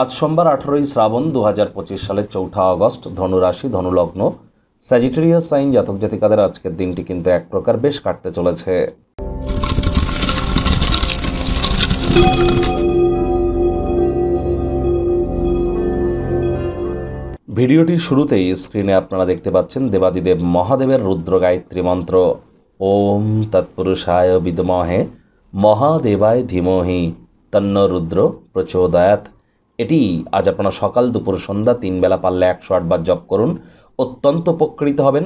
আজ সোমবার 18ই শ্রাবণ 2025 সালের 4 আগস্ট, ধনুরাশি, ধনুলগ্ন, স্যাজিটেরিয়াস সাইন জাতক জাতিকাদের আজকের দিনটি কিন্তু এক প্রকার বেশ কাটতে চলেছে। ভিডিওটির শুরুতেই স্ক্রিনে আপনারা দেখতে পাচ্ছেন দেবাদিদেব মহাদেবের রুদ্র গায়ত্রী মন্ত্র। ওম তৎপুরুষায় বিদ্মহে মহাদেবায় ধীমহি তন্ন রুদ্র প্রচোদয়াৎ। এটি আজ আপনারা সকাল দুপুর সন্ধ্যা 3 বেলা পারলে 108 বার জপ করুন, অত্যন্ত উপকৃত হবেন।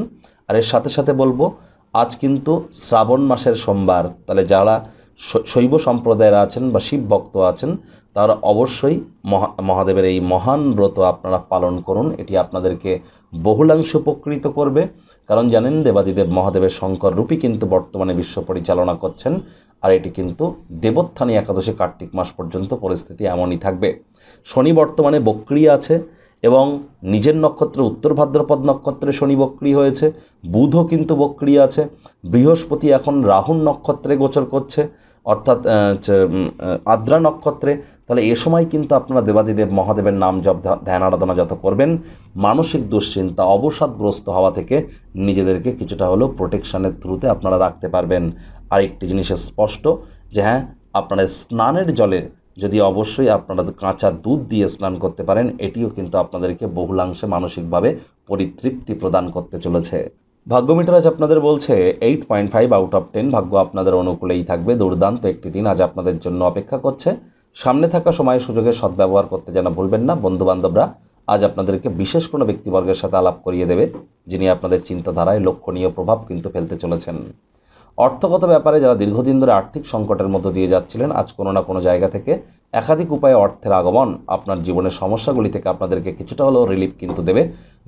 আর এর সাথে সাথে বলবো, আজ কিন্তু শ্রাবণ মাসের সোমবার, তাহলে যারা শৈব সম্প্রদায়ের আছেন বা শিব ভক্ত আছেন তারা অবশ্যই মহাদেবের এই মহান ব্রত আপনারা পালন করুন। এটি আপনাদেরকে বহুলাংশে উপকৃত করবে, কারণ জানেন দেবাদিদেব মহাদেবের শঙ্কর রূপী কিন্তু বর্তমানে বিশ্ব পরিচালনা করছেন। আর এটি কিন্তু দেবোত্থানী একাদশী কার্তিক মাস পর্যন্ত পরিস্থিতি এমনই থাকবে। শনি বর্তমানে বক্রী আছে এবং নিজের নক্ষত্র উত্তর ভাদ্রপদ নক্ষত্রে শনি বক্রী হয়েছে, বুধও কিন্তু বক্রী আছে, বৃহস্পতি এখন রাহুর নক্ষত্রে গোচর করছে, অর্থাৎ আদ্রা নক্ষত্রে। তাহলে এ সময় কিন্তু আপনারা দেবাদিদেব মহাদেবের নাম জপ ধ্যান আরাধনা যত করবেন, মানসিক দুশ্চিন্তা অবসাদগ্রস্ত হওয়া থেকে নিজেদেরকে কিছুটা হলেও প্রোটেকশানের থ্রুতে আপনারা রাখতে পারবেন। আর একটি জিনিসের স্পষ্ট যে হ্যাঁ, আপনারা স্নানের জলে যদি অবশ্যই আপনারা কাঁচা দুধ দিয়ে স্নান করতে পারেন, এটিও কিন্তু আপনাদেরকে বহুলাংশে মানসিকভাবে পরিতৃপ্তি প্রদান করতে চলেছে। ভাগ্যমিটার আজ আপনাদের বলছে 8.5 আউট অফ 10। ভাগ্য আপনাদের অনুকূলেই থাকবে। দুর্দান্ত একটি দিন আজ আপনাদের জন্য অপেক্ষা করছে। সামনে থাকা সময় সুযোগের সদ্ব্যবহার করতে যেন ভুলবেন না। বন্ধুবান্ধবরা আজ আপনাদেরকে বিশেষ কোনো ব্যক্তিবর্গের সাথে আলাপ করিয়ে দেবে, যিনি আপনাদের চিন্তাধারায় লক্ষণীয় প্রভাব কিন্তু ফেলতে চলেছেন। অর্থগত ব্যাপারে যারা দীর্ঘদিন ধরে আর্থিক সংকটের মধ্য দিয়ে যাচ্ছিলেন, আজ কোনো না কোনো জায়গা থেকে একাধিক উপায়ে অর্থের আগমন আপনার জীবনের সমস্যাগুলি থেকে আপনাদেরকে কিছুটা হলেও রিলিফ কিন্তু দেবে।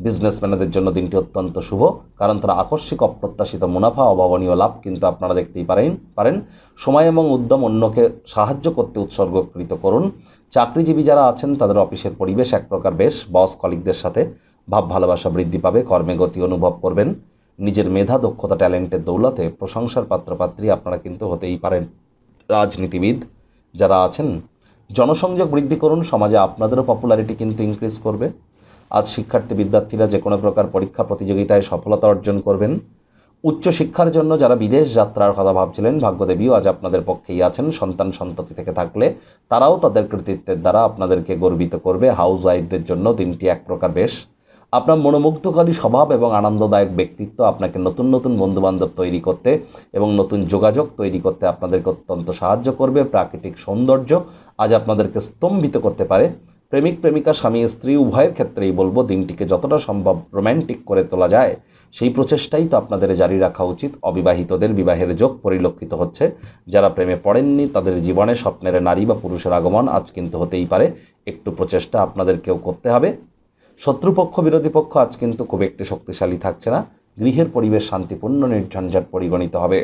বিজনেসম্যানদের জন্য দিনটি অত্যন্ত শুভ, কারণ তারা আকস্মিক অপ্রত্যাশিত মুনাফা অভাবনীয় লাভ কিন্তু আপনারা দেখতেই পারেন। সময় এবং উদ্যম অন্যকে সাহায্য করতে উৎসর্গকৃত করুন। চাকরিজীবী যারা আছেন তাদের অফিসের পরিবেশ এক প্রকার বেশ, বস কলিগদের সাথে ভাব ভালোবাসা বৃদ্ধি পাবে, কর্মে গতি অনুভব করবেন। নিজের মেধা দক্ষতা ট্যালেন্টের দৌলতে প্রশংসার পাত্রপাত্রী আপনারা কিন্তু হতেই পারেন। রাজনীতিবিদ যারা আছেন জনসংযোগ বৃদ্ধি করুন, সমাজে আপনাদেরও পপুলারিটি কিন্তু ইনক্রিজ করবে। আজ শিক্ষার্থী বিদ্যার্থীরা যে কোনো প্রকার পরীক্ষা প্রতিযোগিতায় সফলতা অর্জন করবেন। উচ্চশিক্ষার জন্য যারা বিদেশ যাত্রার কথা ভাবছিলেন, ভাগ্যদেবীও আজ আপনাদের পক্ষেই আছেন। সন্তান সন্ততি থেকে থাকলে তারাও তাদের কৃতিত্বের দ্বারা আপনাদেরকে গর্বিত করবে। হাউস ওয়াইফদের জন্য দিনটি এক প্রকার বেশ। আপনার মনোমুগ্ধকারী স্বভাব এবং আনন্দদায়ক ব্যক্তিত্ব আপনাকে নতুন নতুন বন্ধুবান্ধব তৈরি করতে এবং নতুন যোগাযোগ তৈরি করতে আপনাদেরকে অত্যন্ত সাহায্য করবে। প্রাকৃতিক সৌন্দর্য আজ আপনাদেরকে স্তম্ভিত করতে পারে। প্রেমিক প্রেমিকা স্বামী স্ত্রী উভয়ের ক্ষেত্রেই বলবো, দিনটিকে যতটা সম্ভব রোম্যান্টিক করে তোলা যায় সেই প্রচেষ্টাই তো আপনাদের জারি রাখা উচিত। অবিবাহিতদের বিবাহের যোগ পরিলক্ষিত হচ্ছে। যারা প্রেমে পড়েননি তাদের জীবনে স্বপ্নের নারী বা পুরুষের আগমন আজ কিন্তু হতেই পারে। একটু প্রচেষ্টা আপনাদেরকেও করতে হবে। শত্রুপক্ষ বিরোধী পক্ষ আজ কিন্তু খুব একটি শক্তিশালী থাকছে না। গৃহের পরিবেশ শান্তিপূর্ণ নির্ঝঞ্ঝাট পরিগণিত হবে।